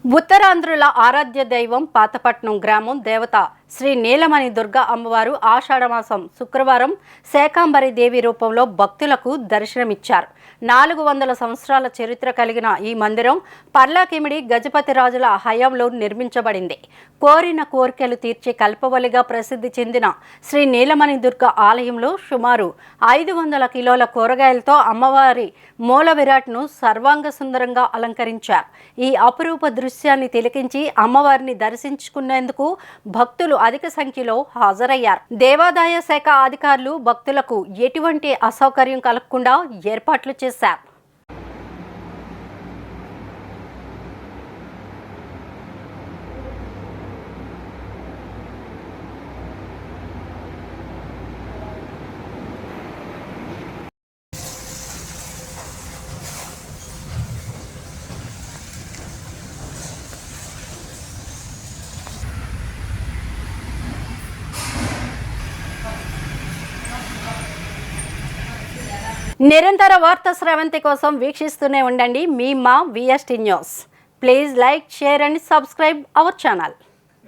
ఉత్తరాంధ్రుల ఆరాధ్య దైవం పాతపట్నం గ్రామం దేవత శ్రీ నీలమణి దుర్గా అమ్మవారు ఆషాఢమాసం శుక్రవారం శాకాంబరి దేవి రూపంలో భక్తులకు దర్శనమిచ్చారు. 400 సంవత్సరాల చరిత్ర కలిగిన ఈ మందిరం పర్లాకిమిడి గజపతి రాజుల హయాంలో నిర్మించబడింది. కోరిన కోరికలు తీర్చే కల్పవల్లిగా ప్రసిద్ధి చెందిన శ్రీ నీలమణి దుర్గా ఆలయంలో సుమారు 500 కిలోల కూరగాయలతో అమ్మవారి మూల విరాట్ను సర్వాంగ సుందరంగా అలంకరించారు. ఈ అపురూప దృశ్యాన్ని తిలకించి అమ్మవారిని దర్శించుకునేందుకు భక్తులు అధిక సంఖ్యలో హాజరయ్యారు. దేవాదాయ శాఖ అధికారులు భక్తులకు ఎటువంటి అసౌకర్యం కలగకుండా ఏర్పాట్లు చేశారు. నిరంతర వార్తా స్రవంతి కోసం వీక్షిస్తూనే ఉండండి మీ మా VST news. Please like, share and subscribe our channel.